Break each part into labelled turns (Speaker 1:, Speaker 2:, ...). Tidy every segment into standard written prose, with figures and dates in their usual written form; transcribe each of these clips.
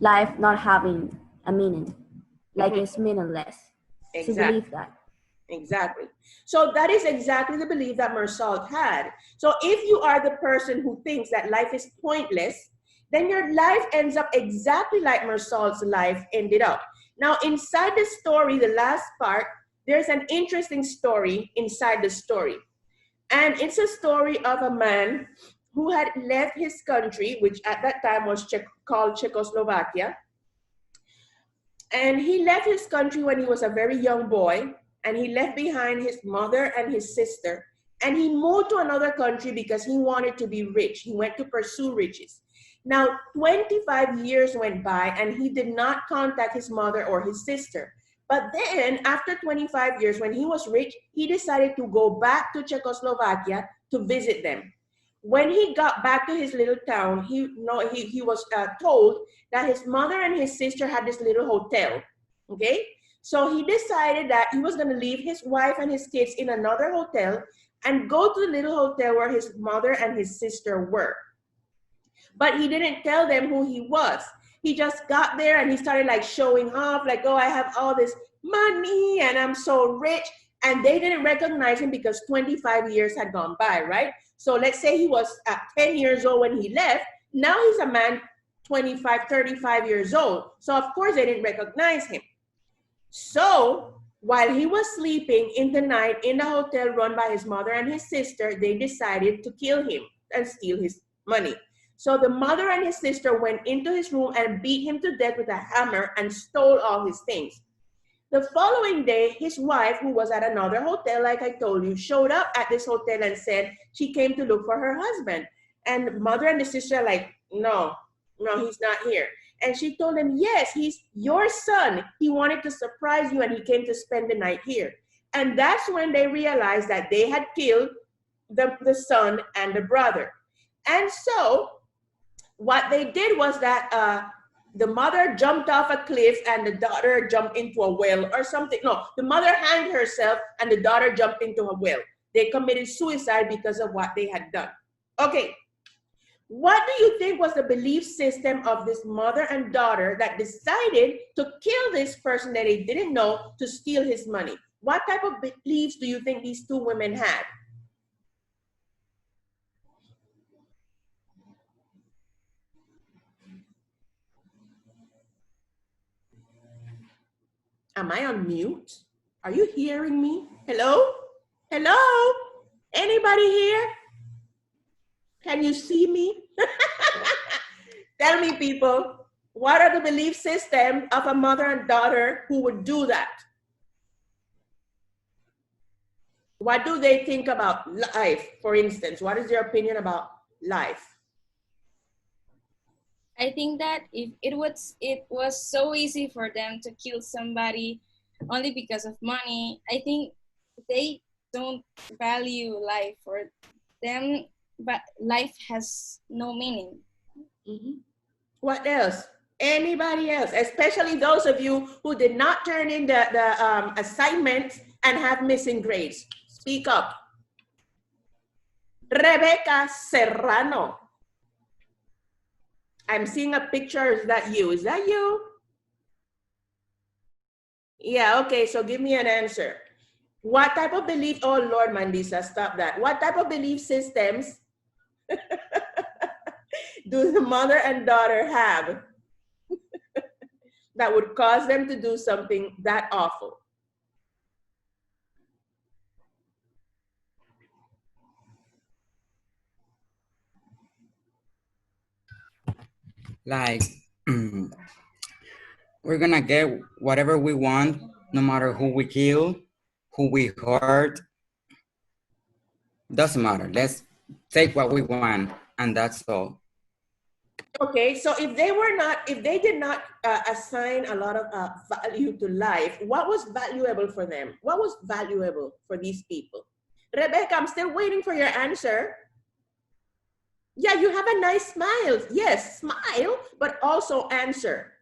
Speaker 1: life not having a meaning, like it's meaningless. To believe that.
Speaker 2: Exactly. So that is exactly the belief that Meursault had. So if you are the person who thinks that life is pointless, then your life ends up exactly like Meursault's life ended up. Now, inside the story, the last part, there's an interesting story inside the story. And it's a story of a man who had left his country, which at that time was called Czechoslovakia. And he left his country when he was a very young boy, and he left behind his mother and his sister. And he moved to another country because he wanted to be rich. He went to pursue riches. Now, 25 years went by, and he did not contact his mother or his sister. But then, after 25 years, when he was rich, he decided to go back to Czechoslovakia to visit them. When he got back to his little town, he was told that his mother and his sister had this little hotel, okay? So he decided that he was gonna leave his wife and his kids in another hotel and go to the little hotel where his mother and his sister were. But he didn't tell them who he was. He just got there and he started like showing off, like, oh, I have all this money and I'm so rich. And they didn't recognize him because 25 years had gone by, right? So let's say he was 10 years old when he left. Now he's a man 25, 35 years old. So of course they didn't recognize him. So while he was sleeping in the night in the hotel run by his mother and his sister, they decided to kill him and steal his money. So the mother and his sister went into his room and beat him to death with a hammer and stole all his things. The following day, his wife, who was at another hotel, like I told you, showed up at this hotel and said she came to look for her husband. And mother and the sister are like, no, he's not here. And she told them, yes, he's your son. He wanted to surprise you and he came to spend the night here. And that's when they realized that they had killed the son and the brother. And so what they did was that the mother jumped off a cliff and the daughter jumped into a well or something. No, the mother hanged herself and the daughter jumped into a well. They committed suicide because of what they had done. Okay, what do you think was the belief system of this mother and daughter that decided to kill this person that they didn't know to steal his money? What type of beliefs do you think these two women had? Am I on mute? Are you hearing me? Hello? Hello? Anybody here? Can you see me? Tell me, people, what are the belief systems of a mother and daughter who would do that? What do they think about life, for instance? What is your opinion about life?
Speaker 3: I think that if it was so easy for them to kill somebody only because of money, I think they don't value life. For them, but life has no meaning.
Speaker 2: Mm-hmm. What else? Anybody else? Especially those of you who did not turn in the assignments and have missing grades. Speak up. Rebecca Serrano. I'm seeing a picture. Is that you? Is that you? Yeah, okay, so give me an answer. What type of belief, oh Lord, Mandisa, stop that. What type of belief systems do the mother and daughter have that would cause them to do something that awful?
Speaker 4: Like, we're gonna get whatever we want, no matter who we kill, who we hurt. Doesn't matter. Let's take what we want, and that's all.
Speaker 2: Okay, so if they did not assign a lot of value to life, what was valuable for them? What was valuable for these people? Rebecca, I'm still waiting for your answer. Yeah, you have a nice smile. Yes, smile, but also answer.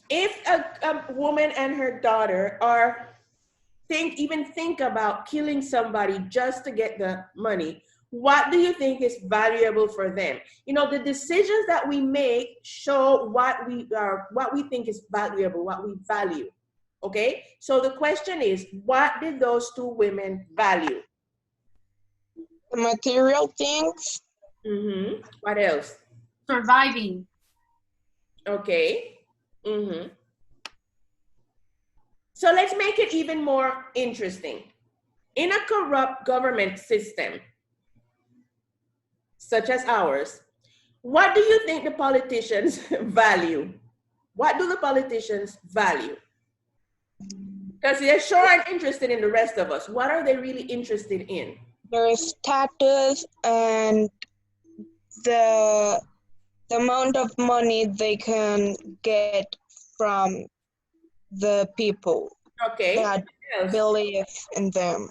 Speaker 2: If a woman and her daughter are even think about killing somebody just to get the money, what do you think is valuable for them? You know, the decisions that we make show what we think is valuable, what we value. Okay, so the question is, what did those two women value?
Speaker 5: Material things.
Speaker 2: Mm-hmm. What else?
Speaker 6: Surviving.
Speaker 2: Okay. Mm-hmm. So let's make it even more interesting. In a corrupt government system, such as ours, what do you think the politicians value? What do the politicians value? Because they're sure aren't interested in the rest of us. What are they really interested in?
Speaker 5: There's status and the amount of money they can get from the people
Speaker 2: Okay.
Speaker 5: that believe in them.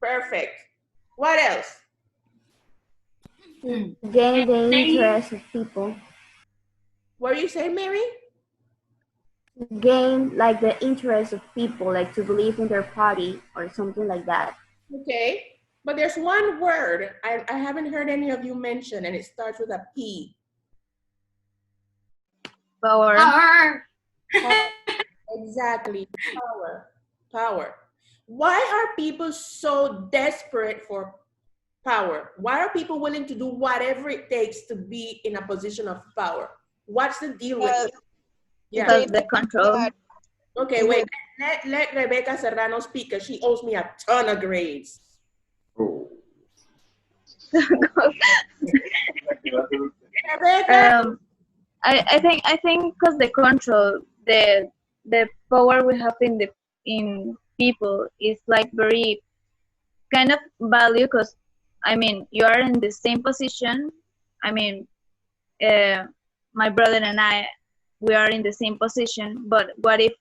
Speaker 2: Perfect. What else?
Speaker 1: Gain the interest of people.
Speaker 2: What do you say, Mary?
Speaker 1: Gain like the interest of people, like to believe in their party or something like that.
Speaker 2: Okay. But there's one word I haven't heard any of you mention, and it starts with a P.
Speaker 6: Power.
Speaker 3: Power.
Speaker 2: Exactly. Power. Power. Why are people so desperate for power? Why are people willing to do whatever it takes to be in a position of power? What's the deal with it? Yeah.
Speaker 7: Because the control.
Speaker 2: Okay, wait. Let Rebecca Serrano speak, because she owes me a ton of grades. Rebecca?
Speaker 7: I think because the control, the power we have in people is like very kind of value, because I mean you are in the same position. I mean, my brother and I, we are in the same position. But what if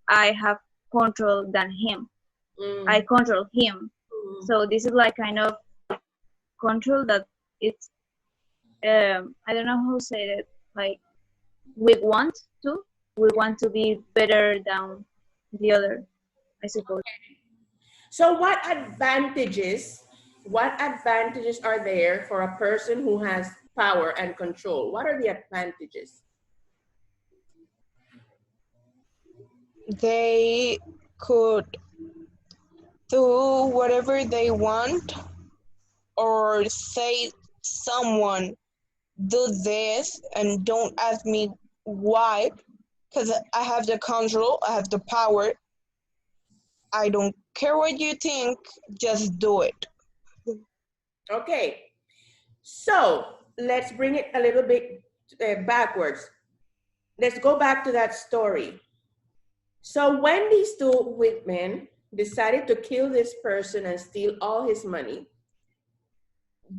Speaker 7: I have control than him? I control him. So this is like kind of control that it's I don't know how to say it. Like we want to be better than the other, I suppose.
Speaker 2: So what advantages are there for a person who has power and control? What are the advantages?
Speaker 5: They could do whatever they want, or say someone do this and don't ask me why, because I have the control, I have the power. I don't care what you think, just do it.
Speaker 2: Okay, so let's bring it a little bit backwards. Let's go back to that story. So when these two women decided to kill this person and steal all his money,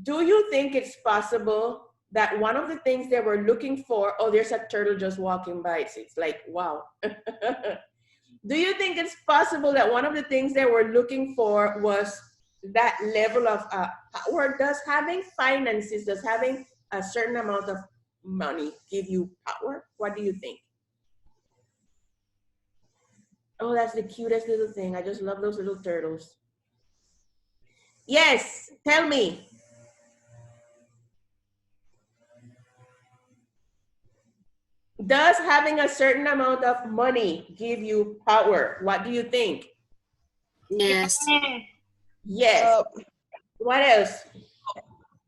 Speaker 2: do you think it's possible that one of the things they were looking for, oh, there's a turtle just walking by, it's like, wow. Do you think it's possible that one of the things they were looking for was that level of power? Does having finances, does having a certain amount of money give you power? What do you think? Oh, that's the cutest little thing. I just love those little turtles. Yes, tell me. Does having a certain amount of money give you power? What do you think?
Speaker 6: Yes.
Speaker 2: Yes. What else?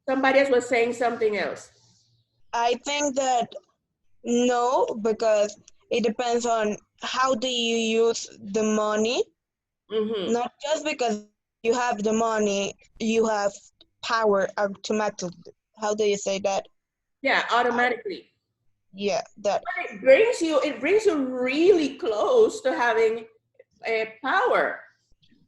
Speaker 2: Somebody else was saying something else.
Speaker 5: I think that no, because it depends on how do you use the money.
Speaker 2: Mm-hmm.
Speaker 5: Not just because you have the money, you have power automatically. How do you say that?
Speaker 2: Yeah, automatically.
Speaker 5: Yeah, that.
Speaker 2: But it brings you really close to having power.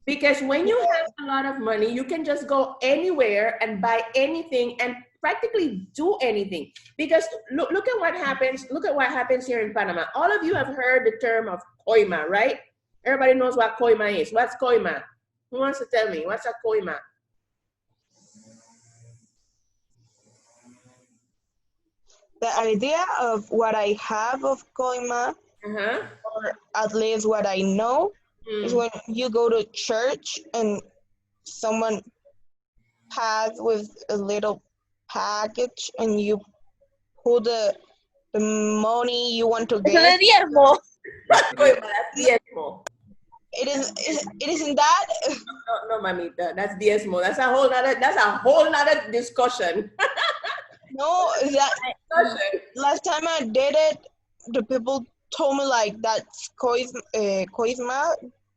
Speaker 2: Because when you have a lot of money, you can just go anywhere and buy anything and practically do anything. Because look at what happens. Look at what happens here in Panama. All of you have heard the term of coima, right? Everybody knows what coima is. What's coima? Who wants to tell me? What's a coima?
Speaker 5: The idea of what I have of coima, or at least what I know, is when you go to church and someone pass with a little package and you put the money you want to
Speaker 3: Eso de
Speaker 5: give.
Speaker 3: diezmo.
Speaker 2: That's diezmo.
Speaker 5: It isn't that.
Speaker 2: No, mamita, that's diezmo. That's a whole nother discussion.
Speaker 5: No, last time I did it, the people told me like that's coisma.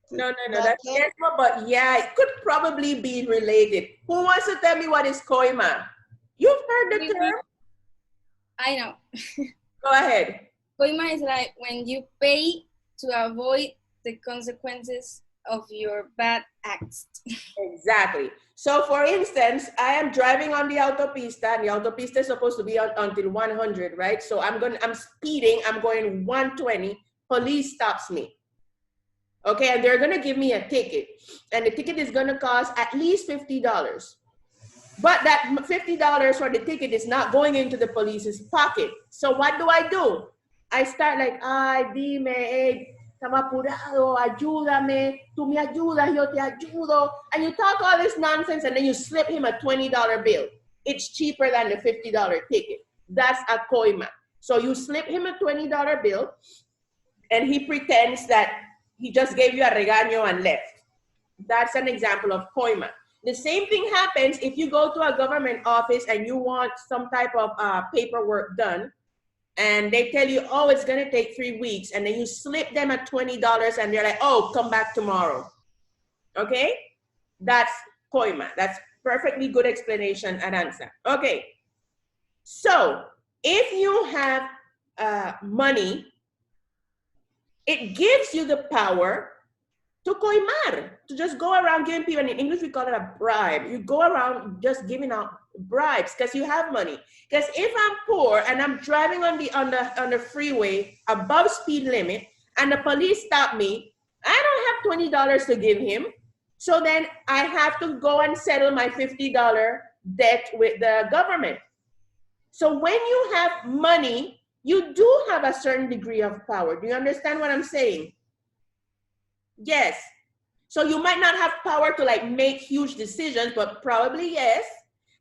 Speaker 2: No, that's diezmo, but yeah, it could probably be related. Who wants to tell me what is coima? You've heard the term?
Speaker 3: I know.
Speaker 2: Go ahead.
Speaker 3: Coima is like when you pay to avoid the consequences of your bad acts.
Speaker 2: Exactly. So for instance, I am driving on the autopista, and the autopista is supposed to be on until 100, right? So I'm speeding, I'm going 120, police stops me. Okay, and they're gonna give me a ticket. And the ticket is gonna cost at least $50. But that $50 for the ticket is not going into the police's pocket. So what do? I start like, ay, dime, estamos apurado, ayúdame, tú me ayudas, yo te ayudo. And you talk all this nonsense and then you slip him a $20 bill. It's cheaper than the $50 ticket. That's a coima. So you slip him a $20 bill and he pretends that he just gave you a regaño and left. That's an example of coima. The same thing happens if you go to a government office and you want some type of paperwork done, and they tell you, oh, it's gonna take 3 weeks, and then you slip them at $20 and they're like, oh, come back tomorrow. Okay? That's coima. That's perfectly good explanation and answer. Okay. So if you have money, it gives you the power to coimar, to just go around giving people, and in English we call it a bribe. You go around just giving out bribes because you have money. Because if I'm poor and I'm driving on the freeway above speed limit and the police stop me, I don't have $20 to give him. So then I have to go and settle my $50 debt with the government. So when you have money, you do have a certain degree of power. Do you understand what I'm saying? Yes. So you might not have power to like make huge decisions, but probably yes,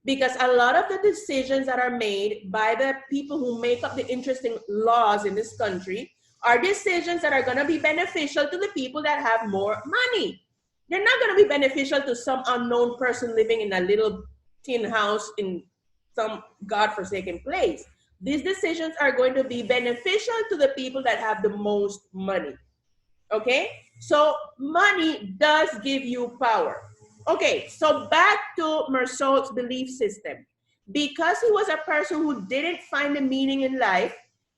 Speaker 2: because a lot of the decisions that are made by the people who make up the interesting laws in this country are decisions that are going to be beneficial to the people that have more money. They're not going to be beneficial to some unknown person living in a little tin house in some godforsaken place. These decisions are going to be beneficial to the people that have the most money. Okay? So money does give you power. Okay, so back to Meursault's belief system. Because he was a person who didn't find a meaning in life,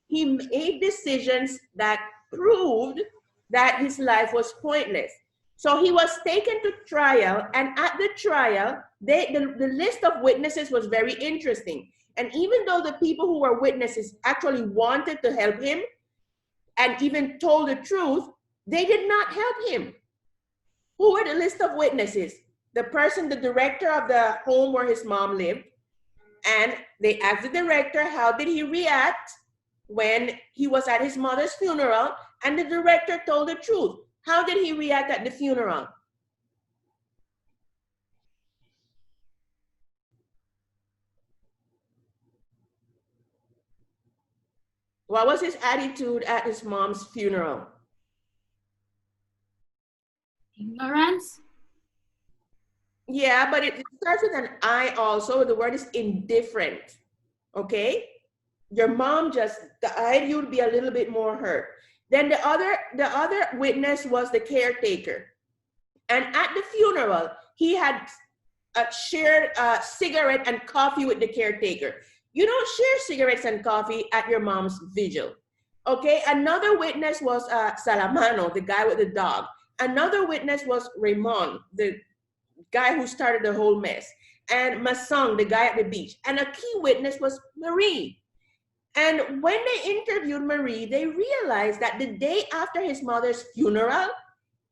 Speaker 2: he made decisions that proved that his life was pointless. So he was taken to trial, and at the trial, the list of witnesses was very interesting. And even though the people who were witnesses actually wanted to help him and even told the truth, they did not help him. Who were the list of witnesses? The person, the director of the home where his mom lived, and they asked the director, how did he react when he was at his mother's funeral? And the director told the truth. How did he react at the funeral? What was his attitude at his mom's funeral?
Speaker 6: Ignorance?
Speaker 2: Yeah, but it starts with an I also. The word is indifferent, okay? Your mom just died, you'd be a little bit more hurt. Then the other witness was the caretaker. And at the funeral, he had shared a cigarette and coffee with the caretaker. You don't share cigarettes and coffee at your mom's vigil, okay? Another witness was Salamano, the guy with the dog. Another witness was Raymond, the guy who started the whole mess. And Masson, the guy at the beach. And a key witness was Marie. And when they interviewed Marie, they realized that the day after his mother's funeral,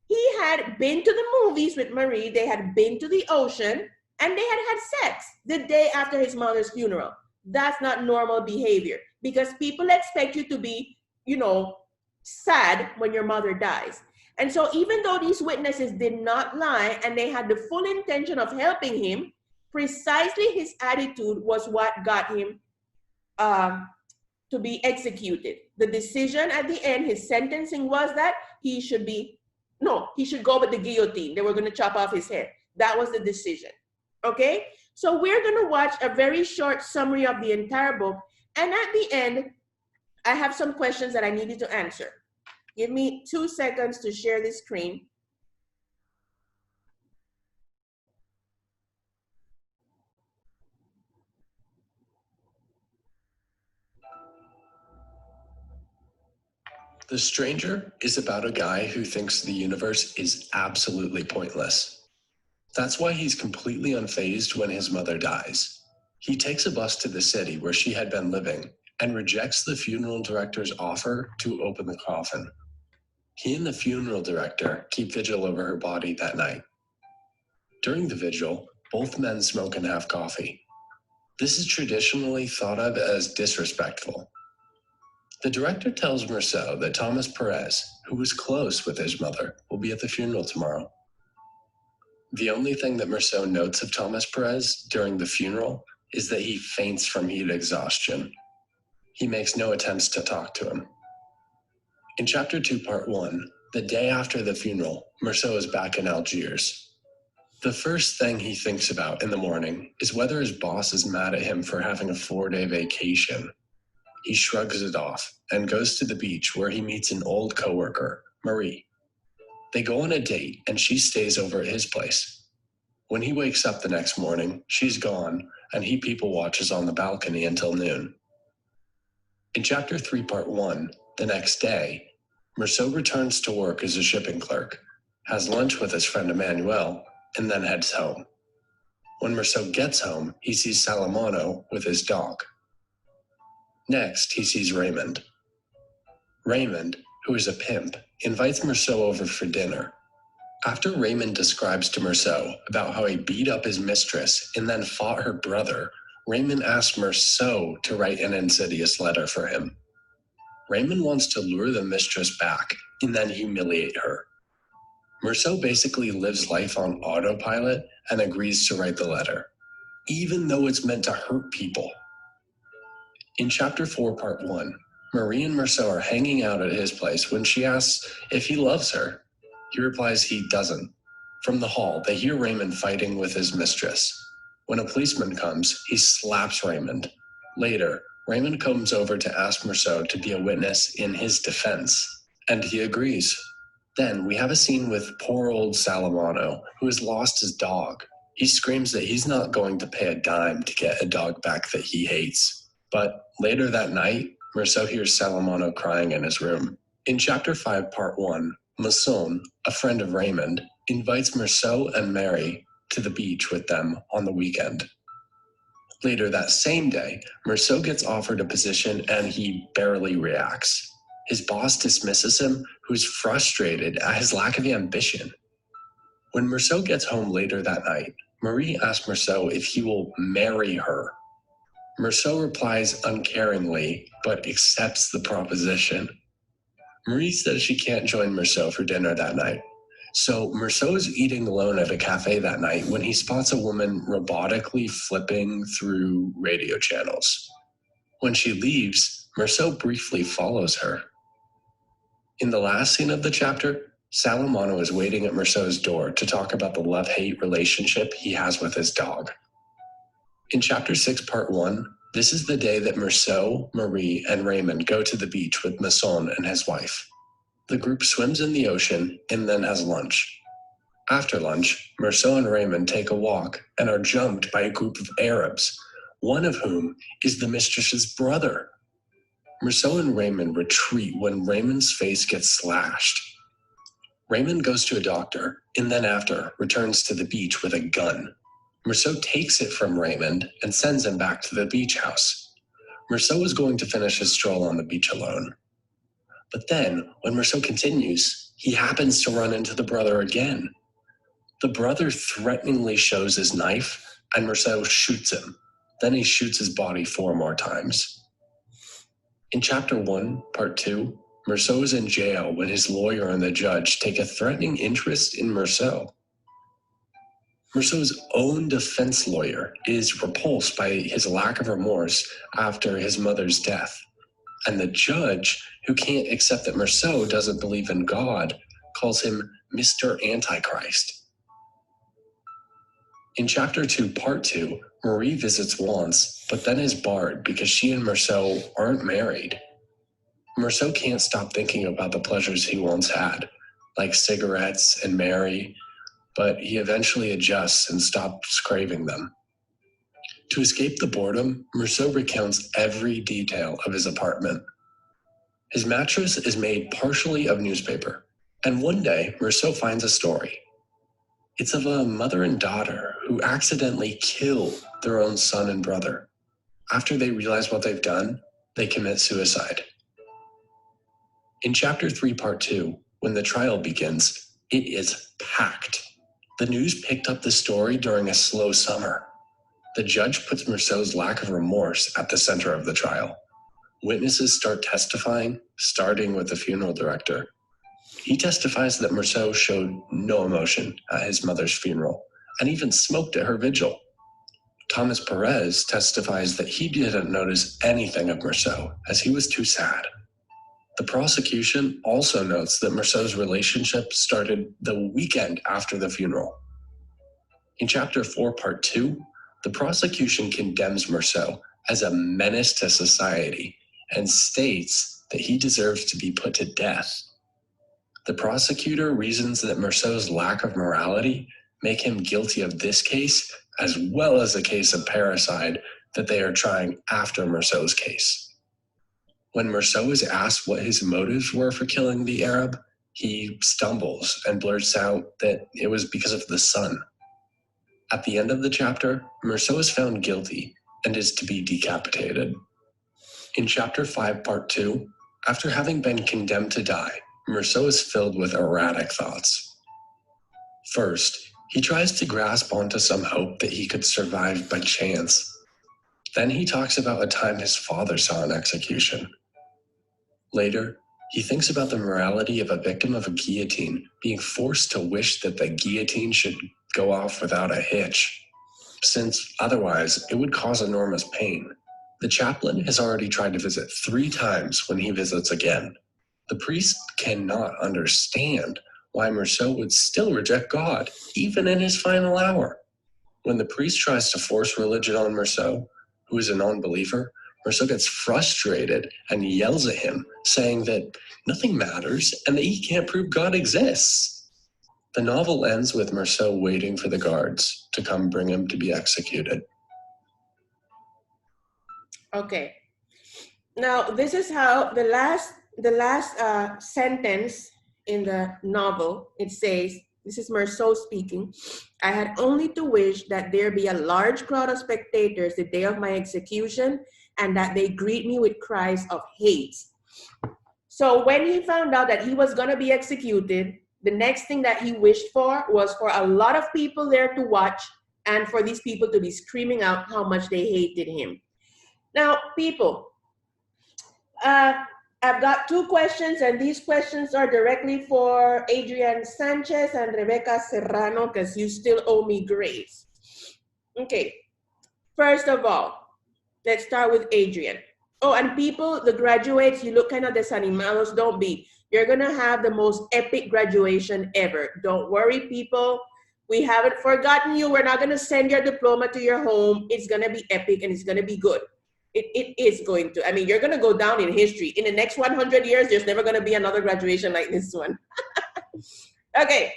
Speaker 2: he had been to the movies with Marie, they had been to the ocean, and they had had sex the day after his mother's funeral. That's not normal behavior, because people expect you to be, sad when your mother dies. And so even though these witnesses did not lie and they had the full intention of helping him, precisely his attitude was what got him to be executed. The decision at the end, his sentencing was that he should go with the guillotine. They were going to chop off his head. That was the decision. Okay? So we're going to watch a very short summary of the entire book. And at the end, I have some questions that I need you to answer. Give me 2 seconds to share this screen.
Speaker 8: The Stranger is about a guy who thinks the universe is absolutely pointless. That's why he's completely unfazed when his mother dies. He takes a bus to the city where she had been living and rejects the funeral director's offer to open the coffin. He and the funeral director keep vigil over her body that night. During the vigil, both men smoke and have coffee. This is traditionally thought of as disrespectful. The director tells Meursault that Thomas Perez, who was close with his mother, will be at the funeral tomorrow. The only thing that Meursault notes of Thomas Perez during the funeral is that he faints from heat exhaustion. He makes no attempts to talk to him. In Chapter 2, Part 1, the day after the funeral, Meursault is back in Algiers. The first thing he thinks about in the morning is whether his boss is mad at him for having a 4-day vacation. He shrugs it off and goes to the beach where he meets an old coworker, Marie. They go on a date and she stays over at his place. When he wakes up the next morning, she's gone and he people watches on the balcony until noon. In Chapter 3, Part 1, the next day, Meursault returns to work as a shipping clerk, has lunch with his friend Emmanuel, and then heads home. When Meursault gets home, he sees Salamano with his dog. Next, he sees Raymond. Raymond, who is a pimp, invites Meursault over for dinner. After Raymond describes to Meursault about how he beat up his mistress and then fought her brother, Raymond asks Meursault to write an insidious letter for him. Raymond wants to lure the mistress back and then humiliate her. Meursault basically lives life on autopilot and agrees to write the letter, even though it's meant to hurt people. In Chapter 4, Part 1, Marie and Meursault are hanging out at his place when she asks if he loves her. He replies he doesn't. From the hall, they hear Raymond fighting with his mistress. When a policeman comes, he slaps Raymond. Later, Raymond comes over to ask Meursault to be a witness in his defense, and he agrees. Then we have a scene with poor old Salamano, who has lost his dog. He screams that he's not going to pay a dime to get a dog back that he hates. But later that night, Meursault hears Salamano crying in his room. In Chapter 5, Part 1, Meursault, a friend of Raymond, invites Meursault and Mary to the beach with them on the weekend. Later that same day, Meursault gets offered a position and he barely reacts. His boss dismisses him, who's frustrated at his lack of ambition. When Meursault gets home later that night, Marie asks Meursault if he will marry her. Meursault replies uncaringly, but accepts the proposition. Marie says she can't join Meursault for dinner that night. So Meursault is eating alone at a cafe that night when he spots a woman robotically flipping through radio channels. When she leaves, Meursault briefly follows her. In the last scene of the chapter, Salamano is waiting at Meursault's door to talk about the love-hate relationship he has with his dog. In Chapter 6, Part 1, this is the day that Meursault, Marie, and Raymond go to the beach with Meursault and his wife. The group swims in the ocean and then has lunch. After lunch, Meursault and Raymond take a walk and are jumped by a group of Arabs, one of whom is the mistress's brother. Meursault and Raymond retreat when Raymond's face gets slashed. Raymond goes to a doctor and then after returns to the beach with a gun. Meursault takes it from Raymond and sends him back to the beach house. Meursault is going to finish his stroll on the beach alone. But then, when Meursault continues, he happens to run into the brother again. The brother threateningly shows his knife, and Meursault shoots him. Then he shoots his body 4 more times. In Chapter 1, Part 2, Meursault is in jail when his lawyer and the judge take a threatening interest in Meursault. Meursault's own defense lawyer is repulsed by his lack of remorse after his mother's death. And the judge, who can't accept that Meursault doesn't believe in God, calls him Mr. Antichrist. In Chapter 2, Part 2, Marie visits once, but then is barred because she and Meursault aren't married. Meursault can't stop thinking about the pleasures he once had, like cigarettes and Mary, but he eventually adjusts and stops craving them. To escape the boredom, Meursault recounts every detail of his apartment. His mattress is made partially of newspaper, and one day Meursault finds a story. It's of a mother and daughter who accidentally kill their own son and brother. After they realize what they've done, they commit suicide. In Chapter 3, Part 2, when the trial begins, it is packed. The news picked up the story during a slow summer. The judge puts Meursault's lack of remorse at the center of the trial. Witnesses start testifying, starting with the funeral director. He testifies that Meursault showed no emotion at his mother's funeral and even smoked at her vigil. Thomas Perez testifies that he didn't notice anything of Meursault as he was too sad. The prosecution also notes that Meursault's relationship started the weekend after the funeral. In Chapter 4, Part 2, the prosecution condemns Meursault as a menace to society and states that he deserves to be put to death. The prosecutor reasons that Meursault's lack of morality make him guilty of this case as well as a case of parricide that they are trying after Meursault's case. When Meursault is asked what his motives were for killing the Arab, he stumbles and blurts out that it was because of the son. At the end of the chapter, Meursault is found guilty and is to be decapitated. In Chapter 5, Part 2, after having been condemned to die, Meursault is filled with erratic thoughts. First, he tries to grasp onto some hope that he could survive by chance. Then he talks about a time his father saw an execution. Later, he thinks about the morality of a victim of a guillotine being forced to wish that the guillotine should go off without a hitch, since otherwise it would cause enormous pain. The chaplain has already tried to visit 3 times when he visits again. The priest cannot understand why Meursault would still reject God, even in his final hour. When the priest tries to force religion on Meursault, who is a non-believer, Meursault gets frustrated and yells at him, saying that nothing matters and that he can't prove God exists. The novel ends with Meursault waiting for the guards to come bring him to be executed.
Speaker 2: Okay. Now, this is how the last sentence in the novel, it says, this is Meursault speaking, "I had only to wish that there be a large crowd of spectators the day of my execution and that they greet me with cries of hate." So when he found out that he was going to be executed, the next thing that he wished for was for a lot of people there to watch and for these people to be screaming out how much they hated him. Now, people, I've got 2 questions, and these questions are directly for Adrian Sanchez and Rebecca Serrano, because you still owe me grace. Okay, first of all, let's start with Adrian. Oh, and people, the graduates, you look kind of desanimados, don't be. You're gonna have the most epic graduation ever. Don't worry, people. We haven't forgotten you. We're not gonna send your diploma to your home. It's gonna be epic and it's gonna be good. It is going to. I mean, you're gonna go down in history. In the next 100 years, there's never gonna be another graduation like this one. Okay,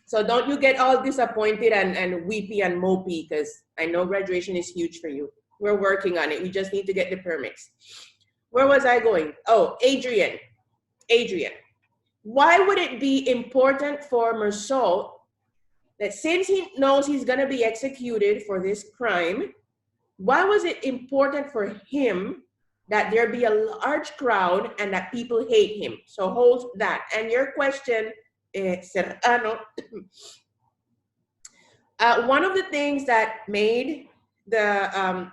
Speaker 2: so don't you get all disappointed and weepy and mopey, because I know graduation is huge for you. We're working on it. We just need to get the permits. Where was I going? Oh, Adrian. Why would it be important for Meursault that since he knows he's gonna be executed for this crime, why was it important for him that there be a large crowd and that people hate him? So hold that. And your question, Serrano, one of the things that made the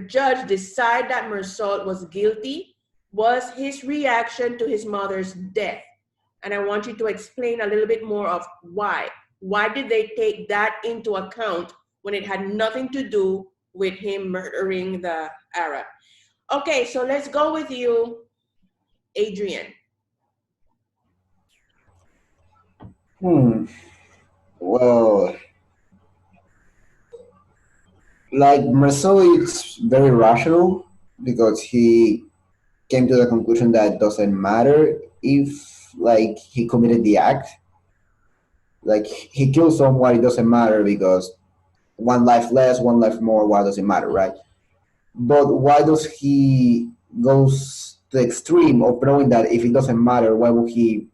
Speaker 2: judge decide that Meursault was guilty was his reaction to his mother's death. And I want you to explain a little bit more of why. Why did they take that into account when it had nothing to do with him murdering the Arab? Okay, so let's go with you, Adrian.
Speaker 9: Well, like Meursault is very rational because he came to the conclusion that it doesn't matter if like he committed the act. Like he killed someone, it doesn't matter because one life less, one life more, why does it matter, right? But why does he goes to the extreme of knowing that if it doesn't matter, why would he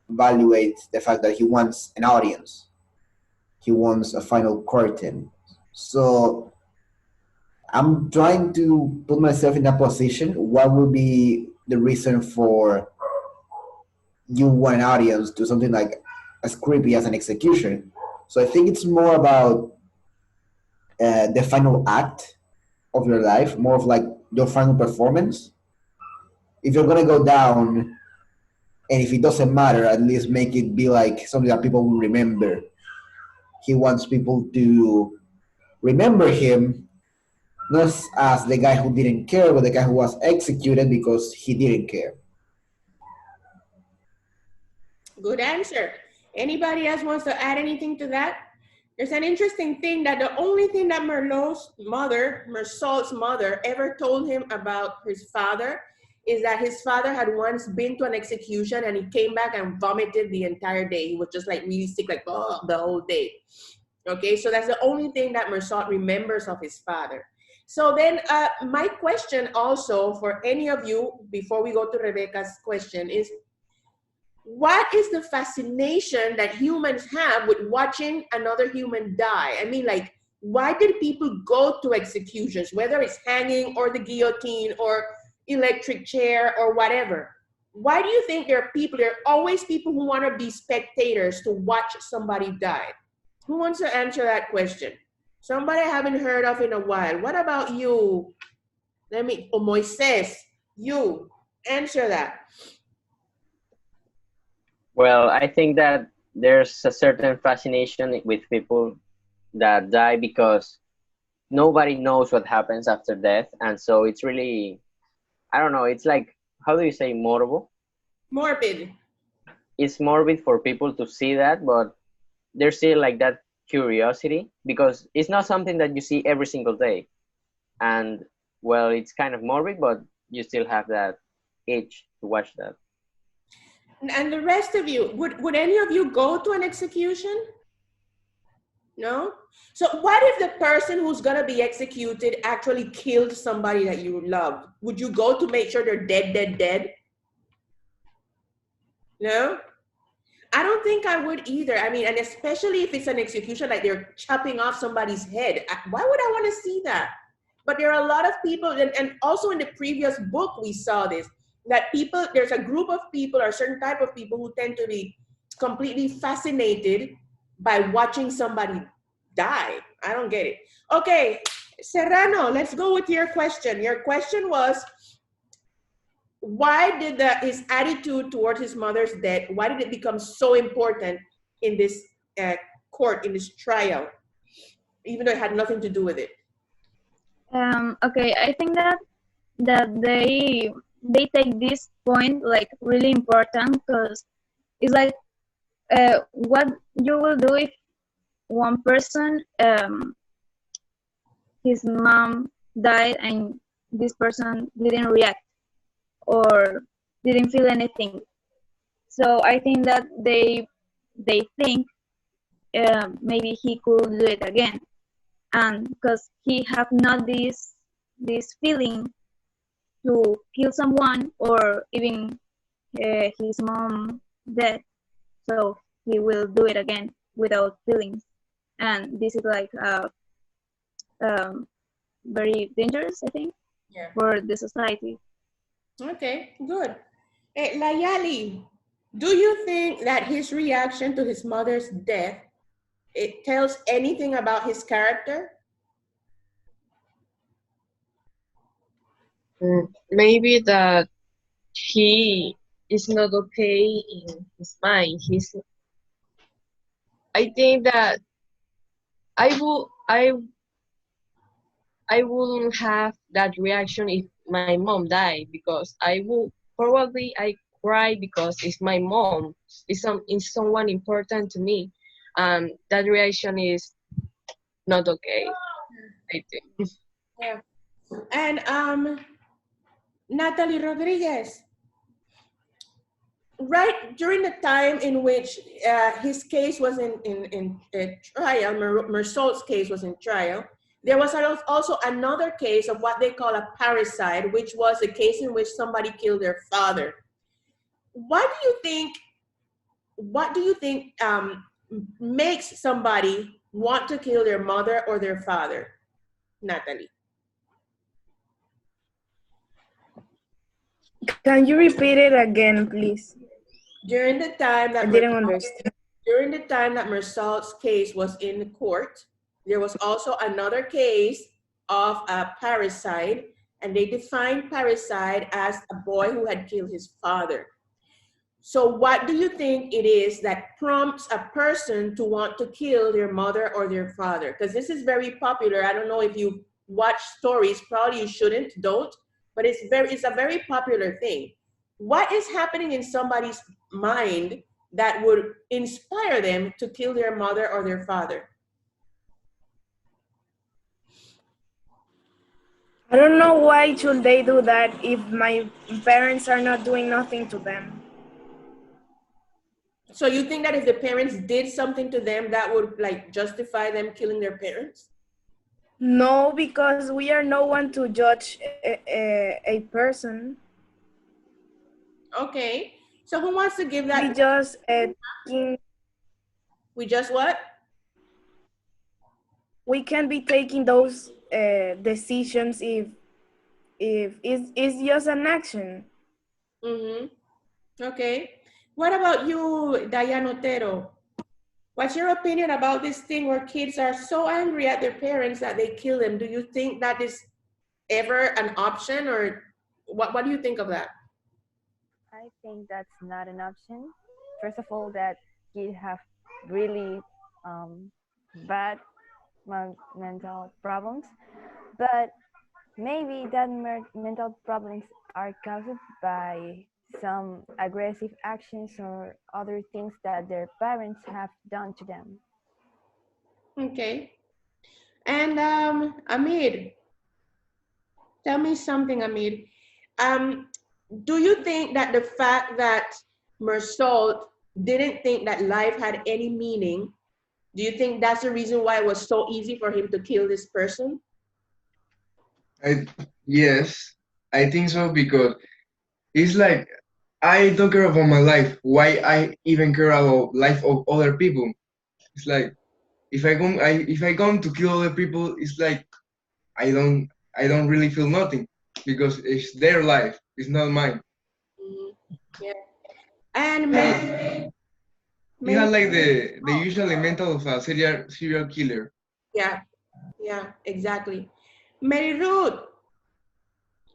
Speaker 9: evaluate the fact that he wants an audience? He wants a final curtain. So I'm trying to put myself in that position. What would be the reason for you want an audience to something like as creepy as an execution? So I think it's more about the final act of your life, more of like your final performance. If you're gonna go down, and if it doesn't matter, at least make it be like something that people will remember. He wants people to remember him not as the guy who didn't care, but the guy who was executed because he didn't care.
Speaker 2: Good answer. Anybody else wants to add anything to that? There's an interesting thing that the only thing that Meursault's mother, ever told him about his father is that his father had once been to an execution and he came back and vomited the entire day. He was just like really sick, like the whole day. Okay, so that's the only thing that Meursault remembers of his father. So then my question also for any of you, before we go to Rebecca's question, is what is the fascination that humans have with watching another human die? I mean, like, why did people go to executions, whether it's hanging or the guillotine or electric chair or whatever? Why do you think there are always people who want to be spectators to watch somebody die? Who wants to answer that question? Somebody I haven't heard of in a while. What about you? Moises, you answer that.
Speaker 10: Well, I think that there's a certain fascination with people that die because nobody knows what happens after death. And so it's really, I don't know, it's like, how do you say morbid?
Speaker 2: Morbid.
Speaker 10: It's morbid for people to see that, but there's still like that curiosity because it's not something that you see every single day. And well, it's kind of morbid, but you still have that itch to watch that.
Speaker 2: And the rest of you, would any of you go to an execution? No? So what if the person who's gonna be executed actually killed somebody that you loved? Would you go to make sure they're dead? No? I don't think I would either. I mean, and especially if it's an execution, like they're chopping off somebody's head. Why would I want to see that? But there are a lot of people, and also in the previous book we saw this, that people, there's a group of people or a certain type of people who tend to be completely fascinated by watching somebody die. I don't get it. Okay, Serrano, let's go with your question. Your question was, why did his attitude toward his mother's death, why did it become so important in this court, in this trial, even though it had nothing to do with it?
Speaker 7: Okay, I think that they take this point like really important because it's like what you will do if one person his mom died and this person didn't react or didn't feel anything. So I think that they think maybe he could do it again, and because he have not this feeling to kill someone or even his mom dead, so he will do it again without feelings, and this is like very dangerous, I think, for the society.
Speaker 2: Okay, good. Hey, Layali, do you think that his reaction to his mother's death, it tells anything about his character?
Speaker 11: Maybe that he is not okay in his mind. I think that I will I wouldn't have that reaction if my mom died, because I will probably I cry because it's my mom. It's someone important to me, and that reaction is not okay, I think.
Speaker 2: Yeah. And Natalie Rodriguez, right during the time in which his case was in trial, Meursault's case was in trial, there was also another case of what they call a parricide, which was a case in which somebody killed their father. What do you think makes somebody want to kill their mother or their father, Natalie?
Speaker 12: Can you repeat it again, please?
Speaker 2: During the time that
Speaker 12: I didn't understand.
Speaker 2: During the time that Meursault's case was in court, there was also another case of a parricide, and they defined parricide as a boy who had killed his father. So what do you think it is that prompts a person to want to kill their mother or their father? Because this is very popular. I don't know if you watch stories, probably you shouldn't, don't, but it's a very popular thing. What is happening in somebody's mind that would inspire them to kill their mother or their father?
Speaker 12: I don't know why should they do that if my parents are not doing nothing to them.
Speaker 2: So you think that if the parents did something to them, that would like justify them killing their parents?
Speaker 12: No, because we are no one to judge a person.
Speaker 2: Okay. So who wants to give that?
Speaker 12: We just
Speaker 2: we just what?
Speaker 12: We can be taking those decisions if it's just an action.
Speaker 2: Mm-hmm. Okay. What about you, Diane Otero? What's your opinion about this thing where kids are so angry at their parents that they kill them? Do you think that is ever an option, or what do you think of that?
Speaker 13: I think that's not an option. First of all, that kids have really bad mental problems, but maybe that mental problems are caused by some aggressive actions or other things that their parents have done to them.
Speaker 2: Okay. And Amir, tell me something, Amir. Do you think that the fact that Meursault didn't think that life had any meaning, do you think that's the reason why it was so easy for him to kill this person?
Speaker 14: Yes, I think so, because it's like I don't care about my life. Why I even care about life of other people? It's like if I come to kill other people, it's like I don't really feel nothing, because it's their life. It's not mine.
Speaker 2: Mm-hmm. Yeah. And
Speaker 14: He had like the usual mental of a serial killer.
Speaker 2: Yeah, yeah, exactly. Mary Ruth,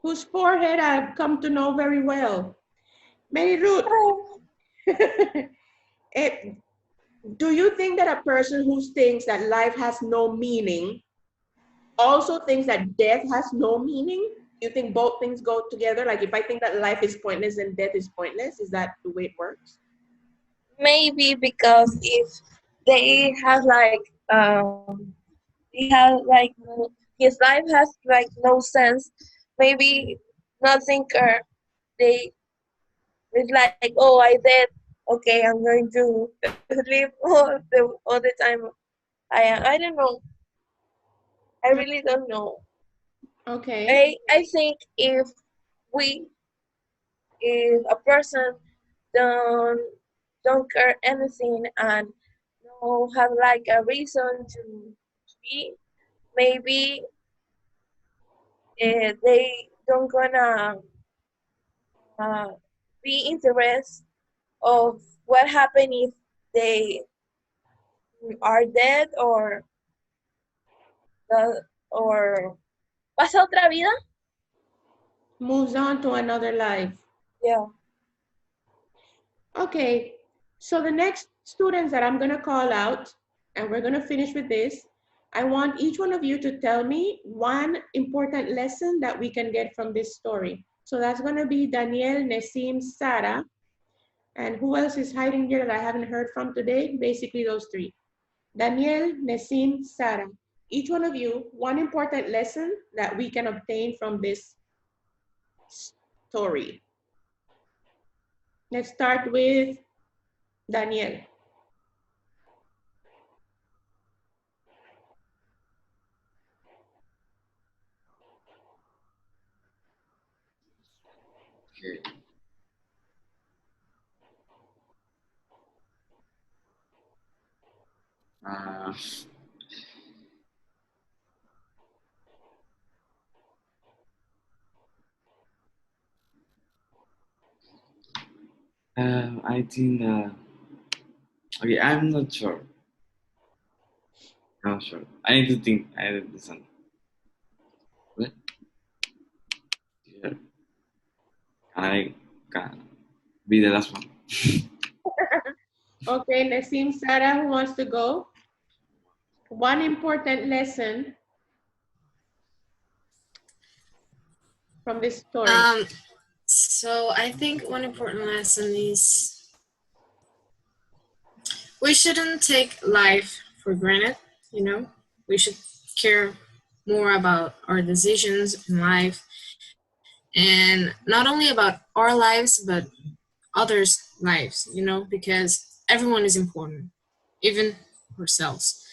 Speaker 2: whose forehead I've come to know very well. Mary Ruth, do you think that a person who thinks that life has no meaning also thinks that death has no meaning? You think both things go together? Like if I think that life is pointless and death is pointless, is that the way it works?
Speaker 3: Maybe because if they have like he has like his life has like no sense, maybe nothing they it's like, oh, I did, okay, I'm going to live all the time. I don't know, I really don't know.
Speaker 2: Okay.
Speaker 3: I think if a person don't don't care anything and don't have like a reason to be, maybe they don't gonna uh, be interested of what happened if they are dead or pasa otra vida.
Speaker 2: Moves on to another life.
Speaker 11: Yeah.
Speaker 2: Okay, so the next students that I'm gonna call out, and we're gonna finish with this, I want each one of you to tell me one important lesson that we can get from this story. So that's gonna be Daniel, Nesim, Sarah, and who else is hiding here that I haven't heard from today? Basically those three. Daniel, Nesim, Sarah. Each one of you, one important lesson that we can obtain from this story. Let's start with Daniel.
Speaker 15: Okay. Uh, I think okay, I'm not sure. I'm not sure. I need to think. I don't listen. What? Yeah. I can be the last one.
Speaker 2: Okay, Nasim, Sarah, who wants to go? One important lesson from this story.
Speaker 6: So I think one important lesson is we shouldn't take life for granted, you know? We should care more about our decisions in life, and not only about our lives, but others' lives, you know, because everyone is important, even ourselves.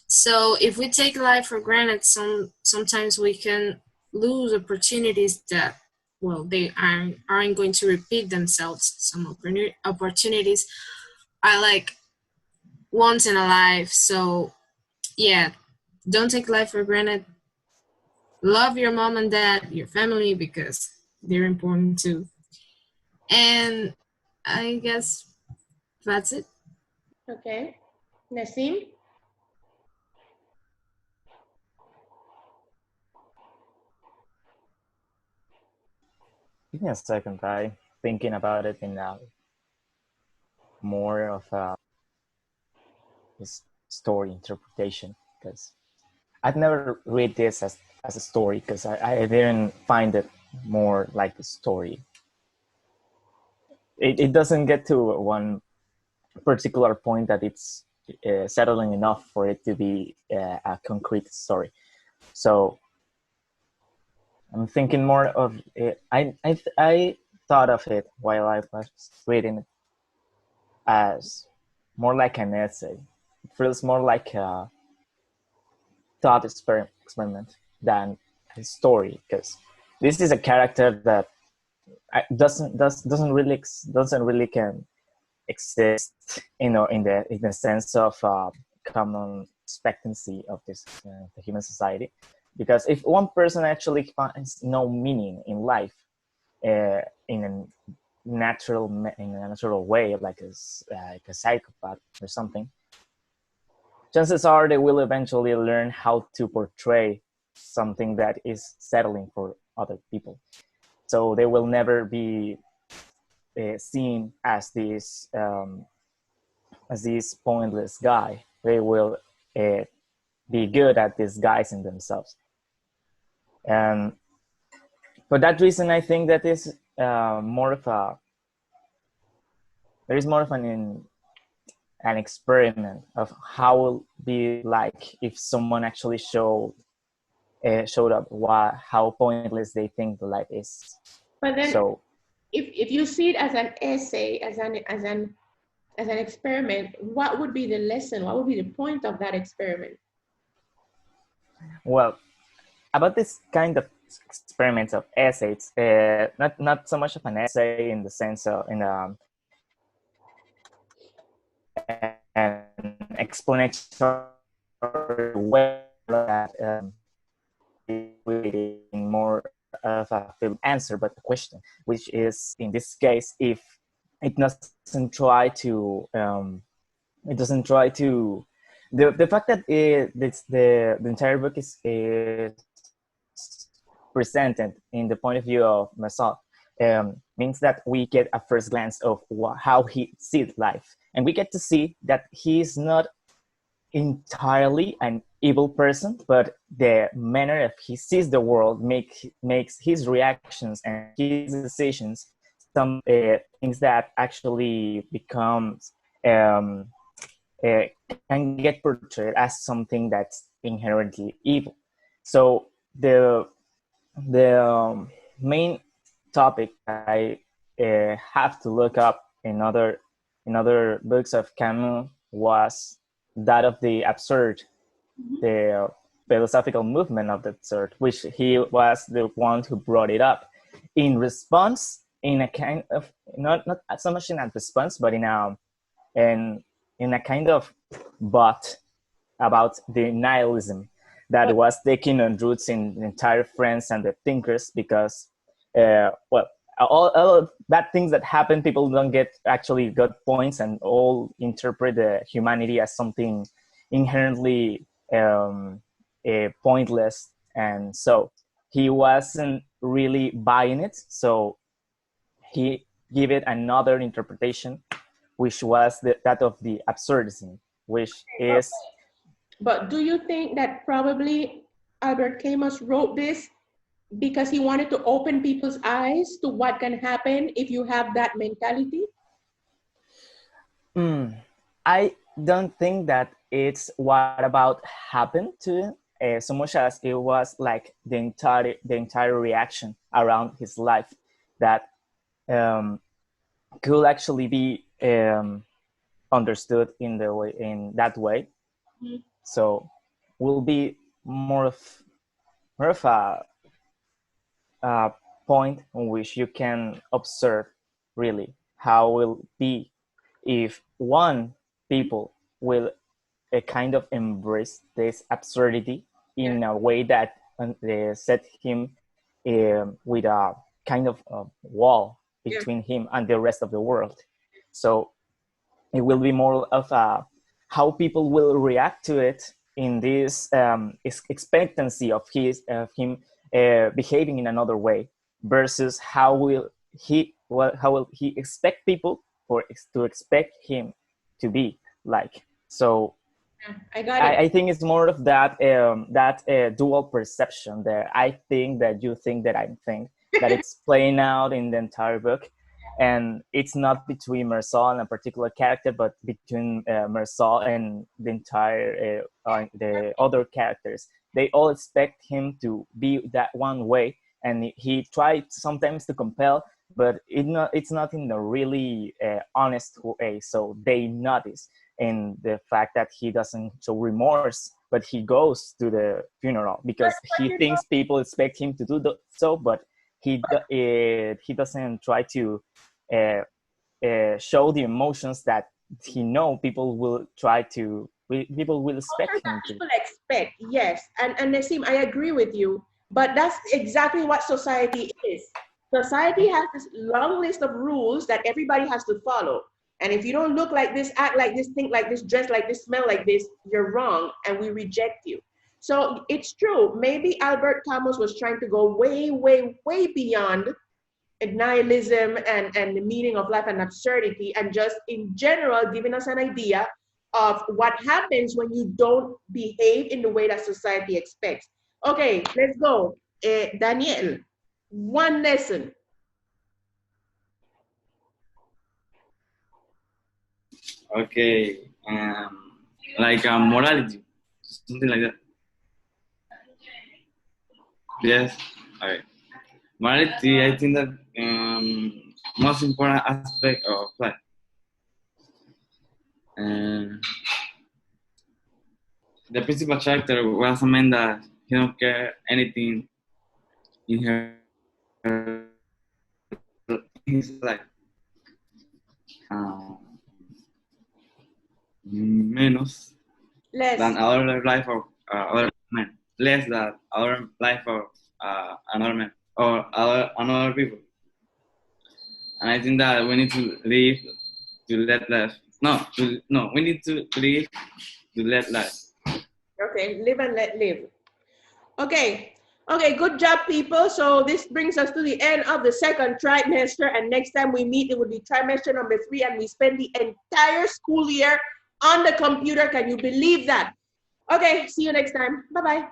Speaker 6: So if we take life for granted, sometimes we can lose opportunities that, well, they aren't going to repeat themselves. Some opportunities are like once in a life. So yeah, don't take life for granted. Love your mom and dad, your family, because they're important too. And I guess that's it.
Speaker 2: Okay, Nasim?
Speaker 16: Give me a second. I thinking about it in a more of a story interpretation, because I've never read this as a story, because I didn't find it more like a story. It doesn't get to one particular point that it's settling enough for it to be a concrete story. So I'm thinking more of it. I thought of it while I was reading it as more like an essay. It feels more like a thought experiment than a story, because this is a character that doesn't really can exist, you know, in the sense of common expectancy of this the human society. Because if one person actually finds no meaning in life in a natural way, like a psychopath or something, chances are they will eventually learn how to portray something that is settling for other people. So they will never be seen as this pointless guy. They will be good at disguising themselves. And for that reason, I think that is more of a there is more of an experiment of how it will be like if someone actually showed up how pointless they think the life is.
Speaker 2: But then,
Speaker 16: so
Speaker 2: if you see it as an essay, as an experiment, what would be the lesson? What would be the point of that experiment?
Speaker 16: Well, about this kind of experiments of essays, not so much of an essay in the sense of an explanatory way that more of a film answer, but the question, which is in this case, if it doesn't try to the fact that the entire book is presented in the point of view of Meursault, means that we get a first glance of how he sees life. And we get to see that he's not entirely an evil person, but the manner of he sees the world makes his reactions and his decisions some things that actually becomes um, uh, can get portrayed as something that's inherently evil. So the main topic I have to look up in other books of Camus was that of the absurd, the philosophical movement of the absurd, which he was the one who brought it up in response, in a kind of not so much in a response, but in a kind of but about the nihilism that was taking on roots in the entire France and the thinkers, because all of bad things that happen, people don't get actually good points and all interpret the humanity as something inherently pointless. And so he wasn't really buying it, so he gave it another interpretation, which was that of the absurdism, which is.
Speaker 2: But do you think that probably Albert Camus wrote this because he wanted to open people's eyes to what can happen if you have that mentality?
Speaker 16: I don't think that it's what about happened to him, so much as it was like the entire reaction around his life that could actually be understood in that way. Mm-hmm. So will be more of a point on which you can observe really how will be if one people will kind of embrace this absurdity in a way that set him with a kind of wall between him and the rest of the world. So it will be more of how people will react to it in this expectancy of him behaving in another way, versus how will he expect people to expect him to be like. So I think it's more of that dual perception there. I think that you think that I think that it's playing out in the entire book. And it's not between Meursault and a particular character, but between Meursault and the entire the other characters. They all expect him to be that one way, and he tried sometimes to compel, but it's not in a really honest way. So they notice in the fact that he doesn't show remorse, but he goes to the funeral because he thinks people expect him to do so, but he doesn't try to show the emotions that he know people will expect him to.
Speaker 2: People expect, yes, and Nasim, I agree with you, but that's exactly what society is. Society has this long list of rules that everybody has to follow. And if you don't look like this, act like this, think like this, dress like this, smell like this, you're wrong, and we reject you. So it's true. Maybe Albert Camus was trying to go way, way, way beyond nihilism and the meaning of life and absurdity, and just in general giving us an idea of what happens when you don't behave in the way that society expects. Okay, let's go. Daniel, one lesson.
Speaker 15: Okay, like morality, something like that. Yes, okay. Morality, I think that most important aspect of life. The principal character was a man that he don't care anything in his life. Menos
Speaker 2: less
Speaker 15: than other life of other men. Less than other life of another man or another people. And I think that we need to live to let life. No, we need to live to let life.
Speaker 2: Okay, live and let live. Okay, Okay, good job, people. So this brings us to the end of the second trimester, and next time we meet, it will be trimester number 3, and we spend the entire school year on the computer. Can you believe that? Okay, see you next time. Bye-bye.